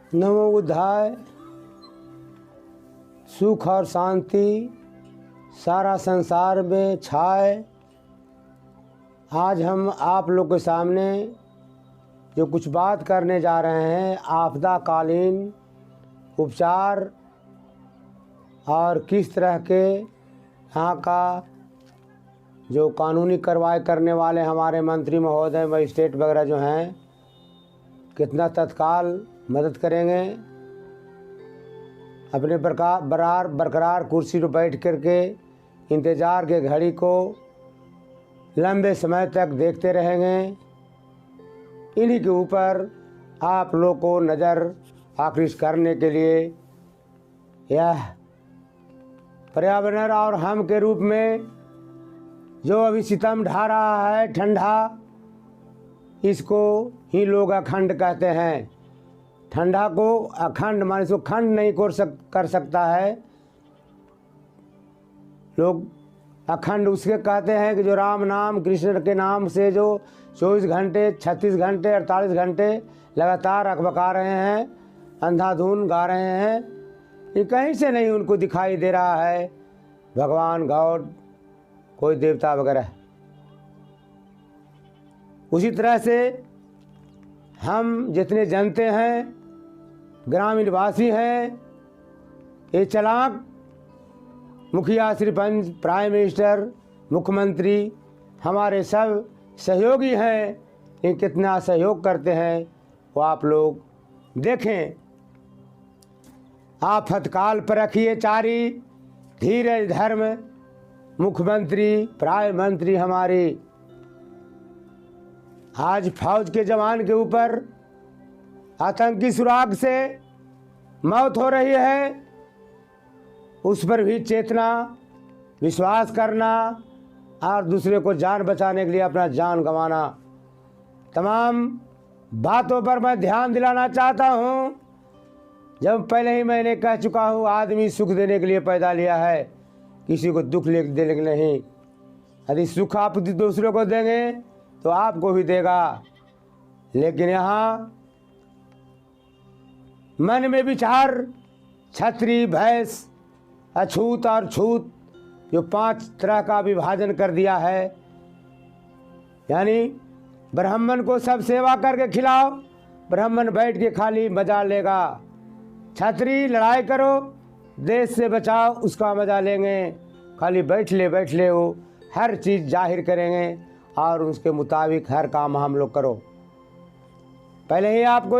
नमो बुद्धाय। सुख और शांति सारा संसार में छाए। आज हम आप लोग के सामने जो कुछ बात करने जा रहे हैं, आपदाकालीन उपचार और किस तरह के यहाँ का जो कानूनी कार्रवाई करने वाले हमारे मंत्री महोदय मजिस्ट्रेट वगैरह जो हैं, कितना तत्काल मदद करेंगे। अपने बरकरार कुर्सी पर बैठ करके इंतज़ार के घड़ी को लंबे समय तक देखते रहेंगे। इन्हीं के ऊपर आप लोग को नज़र आकृष्ट करने के लिए यह पर्यावरण और हम के रूप में जो अभी सितम ढा रहा है, ठंडा, इसको ही लोग अखंड कहते हैं। ठंडा को अखंड माने सो खंड नहीं कर सकता है। लोग अखंड उसके कहते हैं कि जो राम नाम कृष्ण के नाम से जो 24 घंटे 36 घंटे 48 घंटे लगातार अकबका रहे हैं, अंधाधुन गा रहे हैं, ये कहीं से नहीं उनको दिखाई दे रहा है भगवान गॉड कोई देवता वगैरह। उसी तरह से हम जितने जानते हैं, ग्रामीण वासी हैं, ये चालाक मुखिया, सरपंच, प्राइम मिनिस्टर, मुख्यमंत्री हमारे सब सहयोगी हैं। ये कितना सहयोग करते हैं वो आप लोग देखें। आफतकाल पर रखिए चारी, धीरज धर्म, मुख्यमंत्री प्राइम मंत्री हमारी। आज फौज के जवान के ऊपर आतंकी सुराग से मौत हो रही है, उस पर भी चेतना, विश्वास करना और दूसरे को जान बचाने के लिए अपना जान गंवाना, तमाम बातों पर मैं ध्यान दिलाना चाहता हूँ। जब पहले ही मैंने कह चुका हूँ, आदमी सुख देने के लिए पैदा लिया है, किसी को दुख देने के नहीं। यदि सुख आप दूसरों को देंगे तो आपको भी देगा। लेकिन यहाँ मन में विचार छत्री, भैंस, अछूत और छूत, जो 5 तरह का विभाजन कर दिया है। यानी ब्राह्मण को सब सेवा करके खिलाओ, ब्राह्मण बैठ के खाली मजा लेगा। छत्री लड़ाई करो, देश से बचाओ, उसका मजा लेंगे। खाली बैठ ले वो हर चीज़ जाहिर करेंगे और उसके मुताबिक हर काम हम लोग करो। पहले ही आपको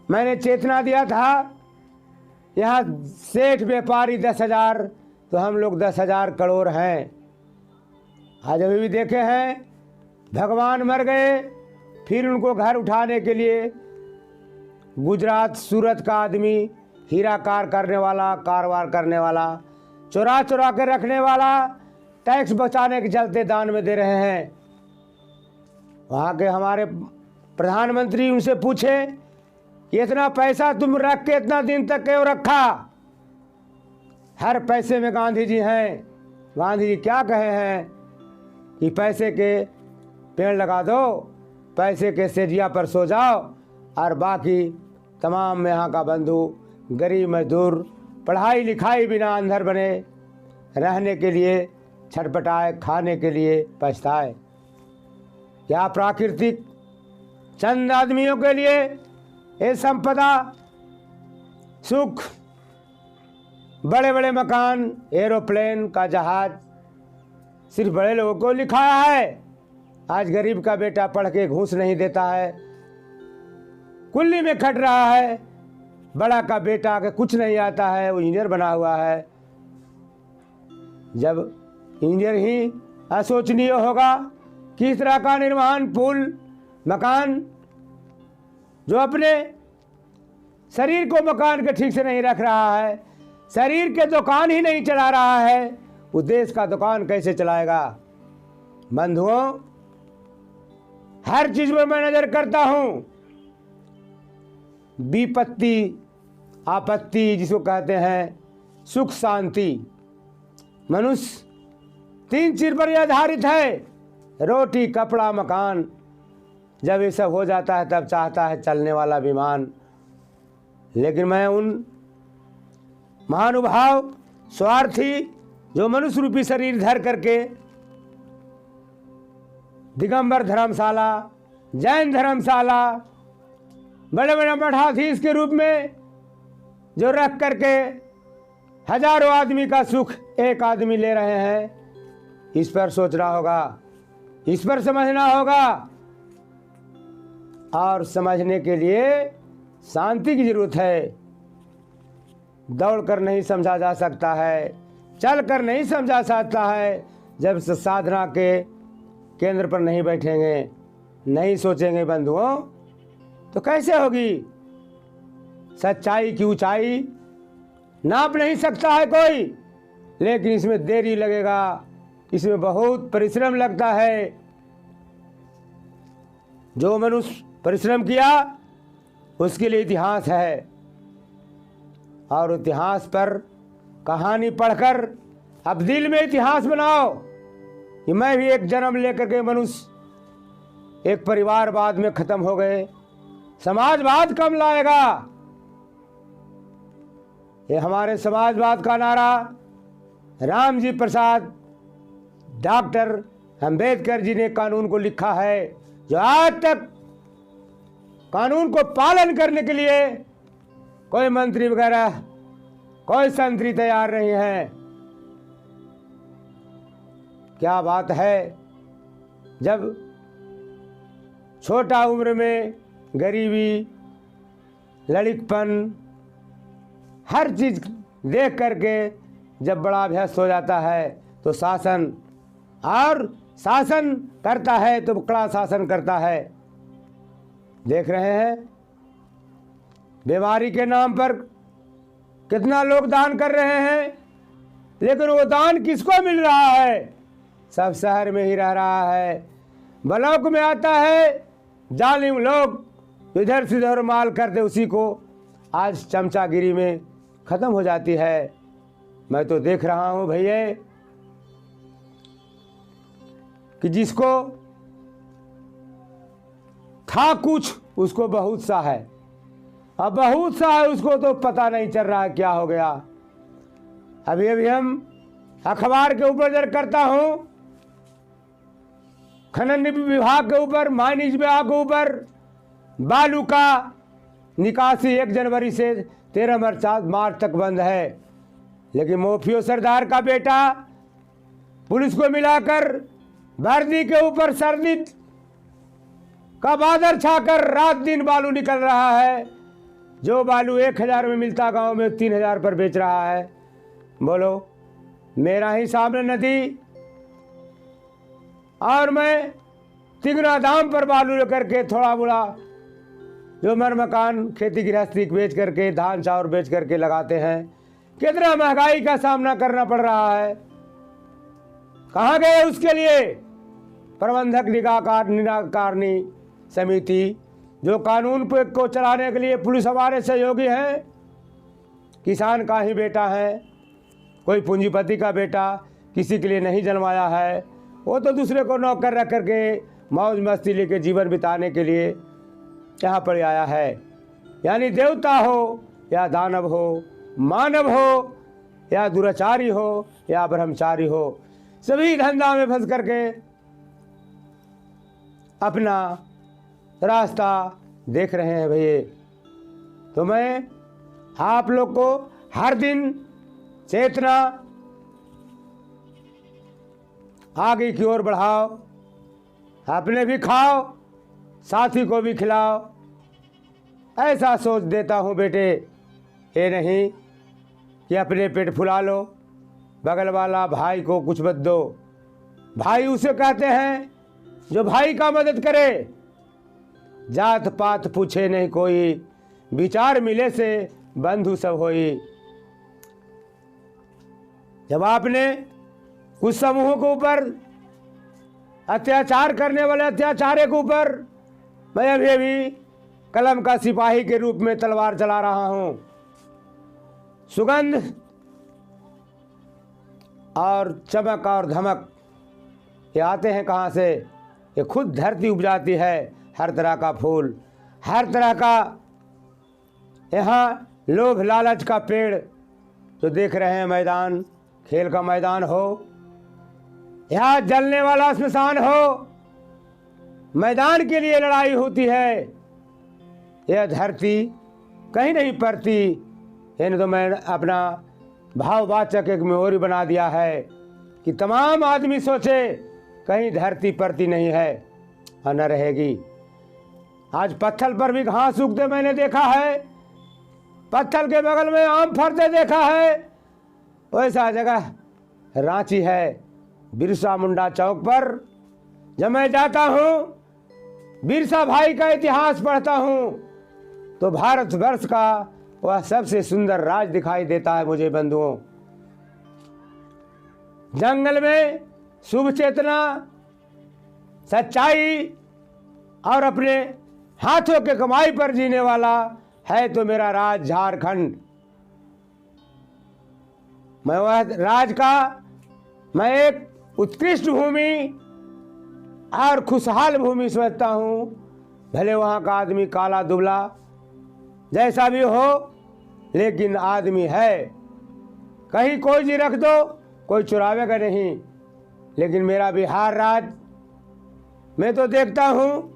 मैंने चेतना दिया था, यहाँ सेठ व्यापारी 10,000 तो हम लोग 10,000 करोड़ हैं। आज अभी भी देखे हैं, भगवान मर गए, फिर उनको घर उठाने के लिए गुजरात सूरत का आदमी, हीरा करने वाला, कारोबार करने वाला, चुरा के रखने वाला, टैक्स बचाने के चलते दान में दे रहे हैं। वहाँ के हमारे प्रधानमंत्री उनसे पूछे कि इतना पैसा तुम रख के इतना दिन तक क्यों रखा? हर पैसे में गांधी जी हैं। गांधी जी क्या कहे हैं कि पैसे के पेड़ लगा दो, पैसे के सेजिया पर सो जाओ, और बाकी तमाम यहाँ का बंधु गरीब मजदूर पढ़ाई लिखाई बिना अंधर बने रहने के लिए छटपटाए, खाने के लिए पछताए। क्या प्राकृतिक चंद आदमियों के लिए ये संपदा, सुख, बड़े बड़े मकान, एरोप्लेन का जहाज सिर्फ बड़े लोगों को लिखाया है? आज गरीब का बेटा पढ़ के घूस नहीं देता है, कुल्ली में खट रहा है। बड़ा का बेटा के कुछ नहीं आता है, वो इंजीनियर बना हुआ है। जब इंजीनियर ही अशोचनीय होगा, किस तरह का निर्माण, पुल, मकान, जो अपने शरीर को मकान के ठीक से नहीं रख रहा है, शरीर के दुकान ही नहीं चला रहा है, वो देश का दुकान कैसे चलाएगा? बंधुओं, हर चीज में मैं नजर करता हूं। विपत्ति, आपत्ति जिसको कहते हैं, सुख शांति, मनुष्य 3 चीज पर आधारित है, रोटी, कपड़ा, मकान। जब ये सब हो जाता है तब चाहता है चलने वाला विमान। लेकिन मैं उन महानुभाव स्वार्थी जो मनुष्य रूपी शरीर धर करके दिगंबर धर्मशाला, जैन धर्मशाला, बड़े बड़े मठाधीश के रूप में जो रख करके हजारों आदमी का सुख एक आदमी ले रहे हैं, इस पर सोचना होगा, इस पर समझना होगा। और समझने के लिए शांति की जरूरत है। दौड़ कर नहीं समझा जा सकता है, चल कर नहीं समझा सकता है। जब साधना के केंद्र पर नहीं बैठेंगे, नहीं सोचेंगे बंधुओं, तो कैसे होगी? सच्चाई की ऊंचाई नाप नहीं सकता है कोई, लेकिन इसमें देरी लगेगा, इसमें बहुत परिश्रम लगता है। जो मनुष्य परिश्रम किया उसके लिए इतिहास है, और इतिहास पर कहानी पढ़कर अब दिल में इतिहास बनाओ कि मैं भी एक जन्म लेकर के मनुष्य एक परिवारवाद में खत्म हो गए, समाजवाद कम लाएगा। ये हमारे समाजवाद का नारा रामजी प्रसाद डॉक्टर अंबेडकर जी ने कानून को लिखा है, जो आज तक कानून को पालन करने के लिए कोई मंत्री वगैरह, कोई संतरी तैयार नहीं है। क्या बात है, जब छोटा उम्र में गरीबी, लड़कपन, हर चीज देख करके जब बड़ा अभ्यस्त हो जाता है तो शासन करता है, तो कड़ा शासन करता है। देख रहे हैं बीमारी के नाम पर कितना लोग दान कर रहे हैं, लेकिन वो दान किसको मिल रहा है? सब शहर में ही रह रहा है। ब्लॉक में आता है, जालिम लोग इधर से उधर माल करते, उसी को आज चमचागिरी में खत्म हो जाती है। मैं तो देख रहा हूं भैया कि जिसको था कुछ, उसको बहुत सा है, अब बहुत सा है उसको तो पता नहीं चल रहा है क्या हो गया। अभी अभी हम अखबार के ऊपर नजर करता हूं, खनन विभाग के ऊपर, माइनिंग विभाग के ऊपर बालू का निकासी 1 जनवरी से 13 मार्च तक बंद है। लेकिन मोफियो सरदार का बेटा पुलिस को मिलाकर वर्दी के ऊपर सर्दी का बादल छाकर रात दिन बालू निकल रहा है। जो बालू 1000 में मिलता गांव में 3000 पर बेच रहा है। बोलो, मेरा ही सामने नदी और मैं तिगना दाम पर बालू लेकर के थोड़ा बुरा जो मर मकान खेती गृहस्थी बेच करके, धान चावल बेच करके लगाते हैं, कितना महंगाई का सामना करना पड़ रहा है। कहाँ गए उसके लिए प्रबंधक निराकारणी समिति, जो कानून को चलाने के लिए पुलिस हमारे सहयोगी हैं, किसान का ही बेटा है, कोई पूंजीपति का बेटा किसी के लिए नहीं जन्माया है, वो तो दूसरे को नौकर रख करके मौज मस्ती लेके जीवन बिताने के लिए यहाँ पर आया है। यानी देवता हो या दानव हो, मानव हो या दुराचारी हो या ब्रह्मचारी हो, सभी धंधा में फंस करके अपना रास्ता देख रहे हैं भैया। तो मैं आप लोग को हर दिन चेतना आगे की ओर बढ़ाओ, अपने भी खाओ, साथी को भी खिलाओ, ऐसा सोच देता हूँ बेटे। ये नहीं कि अपने पेट फुला लो, बगल वाला भाई को कुछ मत दो। भाई उसे कहते हैं जो भाई का मदद करे। जात पात पूछे नहीं कोई, विचार मिले से बंधु सब होई। जब आपने कुछ समूहों के ऊपर अत्याचार करने वाले अत्याचारी के ऊपर, मैं अभी कलम का सिपाही के रूप में तलवार चला रहा हूं। सुगंध और चमक और धमक ये आते हैं कहाँ से? ये खुद धरती उपजाती है। हर तरह का फूल, हर तरह का यहाँ लोभ लालच का पेड़ जो देख रहे हैं, मैदान खेल का मैदान हो या जलने वाला स्मशान हो, मैदान के लिए लड़ाई होती है। यह धरती कहीं नहीं पड़ती। यानी तो मैं अपना भाववाचक एक मेमोरी बना दिया है कि तमाम आदमी सोचे कहीं धरती पड़ती नहीं है और न रहेगी। आज पत्थर पर भी घास उगते मैंने देखा है, पत्थर के बगल में आम फरते देखा है। वैसा जगह रांची है, बिरसा मुंडा चौक पर जब मैं जाता हूँ, बिरसा भाई का इतिहास पढ़ता हूँ, तो भारतवर्ष का वह सबसे सुंदर राज दिखाई देता है मुझे बंधुओं। जंगल में शुभ चेतना, सच्चाई और अपने हाथों के कमाई पर जीने वाला है तो मेरा राज झारखंड। मैं वह राज का मैं एक उत्कृष्ट भूमि और खुशहाल भूमि समझता हूँ। भले वहाँ का आदमी काला दुबला जैसा भी हो, लेकिन आदमी है। कहीं कोई जी रख दो, कोई चुरावेगा नहीं। लेकिन मेरा बिहार राज मैं तो देखता हूँ,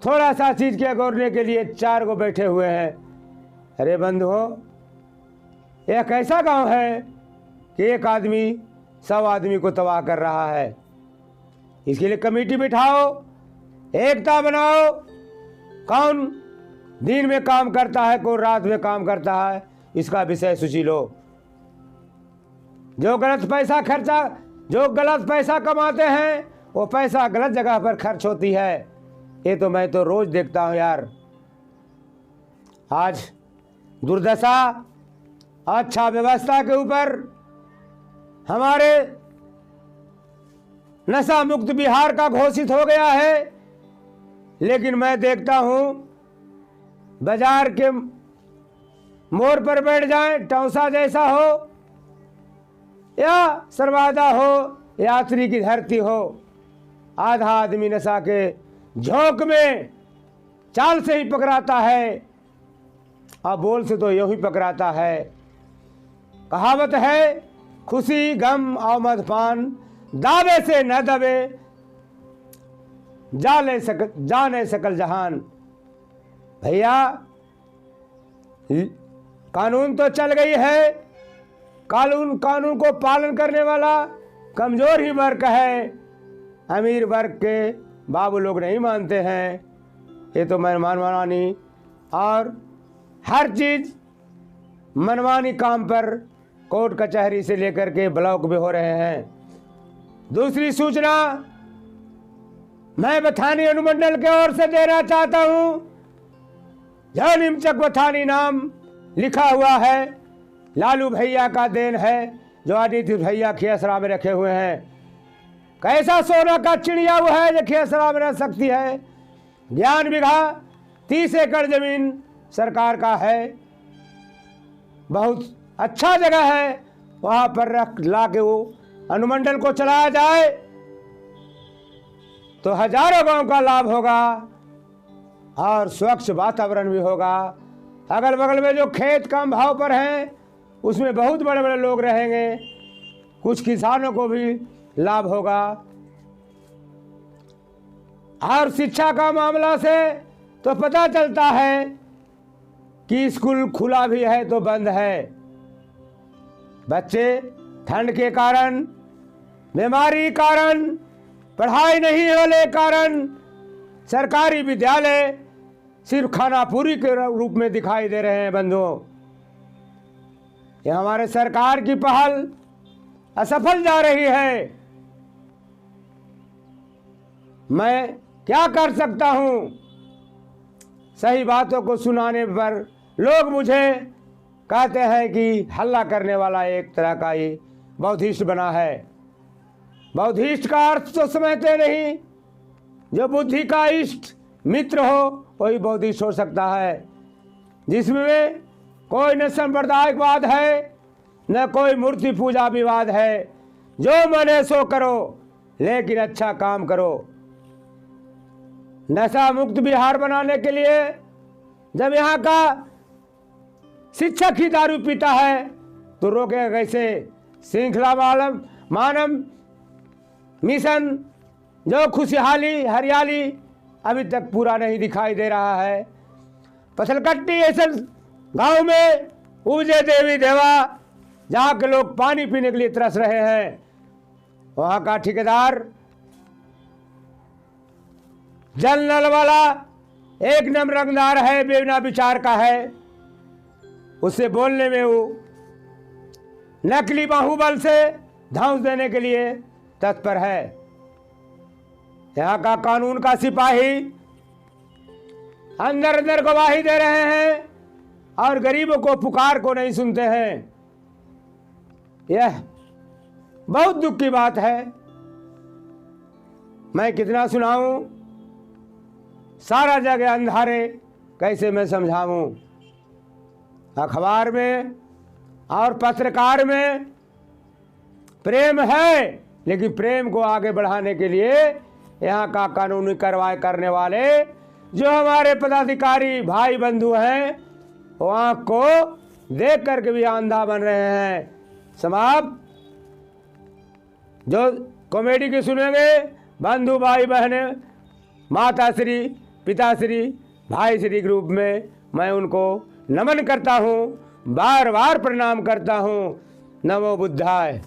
थोड़ा सा चीज के गौरने के लिए 4 गो बैठे हुए हैं। अरे बंधुओं, यह कैसा गांव है कि एक आदमी 100 आदमी को तबाह कर रहा है। इसके लिए कमेटी बिठाओ, एकता बनाओ। कौन दिन में काम करता है, कौन रात में काम करता है, इसका विषय सूची लो। जो गलत पैसा कमाते हैं, वो पैसा गलत जगह पर खर्च होती है। ये तो मैं तो रोज देखता हूं यार। आज दुर्दशा अच्छा व्यवस्था के ऊपर हमारे नशा मुक्त बिहार का घोषित हो गया है। लेकिन मैं देखता हूं बाजार के मोड़ पर बैठ जाएं, टौसा जैसा हो या सरवादा हो, यात्री की धरती हो, आधा आदमी नशा के झोंक में चाल से ही पकड़ाता है और बोल से तो यूं ही पकड़ाता है। कहावत है, खुशी गम और मदपान दावे से न दबे, जाने सकल जहान। भैया कानून तो चल गई है, कानून को पालन करने वाला कमजोर ही वर्ग है, अमीर वर्ग के बाबू लोग नहीं मानते हैं। ये तो मनमानी और हर चीज मनमानी काम पर कोर्ट कचहरी से लेकर के ब्लॉक भी हो रहे हैं। दूसरी सूचना मैं बथानी अनुमंडल की ओर से देना चाहता हूं। जहाँ निमचक बथानी नाम लिखा हुआ है, लालू भैया का देन है जो आदित्य भैया खियसरा में रखे हुए हैं। कैसा सोना का चिड़िया वो है जो खियसरा में रह सकती है। 11 बीघा 30 एकड़ जमीन सरकार का है, बहुत अच्छा जगह है। वहां पर रख ला के वो अनुमंडल को चलाया जाए तो हजारों गांव का लाभ होगा और स्वच्छ वातावरण भी होगा। अगल बगल में जो खेत कम भाव पर हैं उसमें बहुत बड़े बड़े लोग रहेंगे, कुछ किसानों को भी लाभ होगा। और शिक्षा का मामला से तो पता चलता है कि स्कूल खुला भी है तो बंद है। बच्चे ठंड के कारण, बीमारी कारण, पढ़ाई नहीं होने कारण सरकारी विद्यालय सिर्फ खानापुरी के रूप में दिखाई दे रहे हैं। बंधुओं, ये हमारे सरकार की पहल असफल जा रही है। मैं क्या कर सकता हूं? सही बातों को सुनाने पर लोग मुझे कहते हैं कि हल्ला करने वाला एक तरह का ये बौद्धिस्ट बना है। बौद्धिस्ट का अर्थ तो समझते नहीं। जो बुद्धि का इष्ट मित्र हो वही बौद्धिस्ट हो सकता है, जिसमें कोई न सांप्रदायिकवाद है न कोई मूर्ति पूजा विवाद है। जो मने सो करो, लेकिन अच्छा काम करो। नशा मुक्त बिहार बनाने के लिए जब यहाँ का शिक्षक ही दारू पीता है तो रोकेगा कैसे? श्रृंखला मानव मिशन जो खुशहाली हरियाली अभी तक पूरा नहीं दिखाई दे रहा है। पथलकट्टी ऐसे गांव में उपजे देवी देवा जहाँ के लोग पानी पीने के लिए तरस रहे हैं। वहाँ का ठेकेदार जल नल वाला एक नंबर रंगदार है, बेवना विचार का है। उससे बोलने में वो नकली बाहुबल से धौंस देने के लिए तत्पर है। यहाँ का कानून का सिपाही अंदर अंदर गवाही दे रहे हैं और गरीबों को पुकार को नहीं सुनते हैं। यह बहुत दुख की बात है। मैं कितना सुनाऊं, सारा जगह अंधारे, कैसे मैं समझाऊं। अखबार में और पत्रकार में प्रेम है, लेकिन प्रेम को आगे बढ़ाने के लिए यहाँ का कानूनी कार्रवाई करने वाले जो हमारे पदाधिकारी भाई बंधु हैं वो आँख को देख करके भी अंधा बन रहे हैं। समाप्त। जो कॉमेडी की सुनेंगे बंधु भाई बहने माता श्री पिताश्री भाई श्री ग्रुप में, मैं उनको नमन करता हूँ, बार बार प्रणाम करता हूँ। नमो बुद्धाय।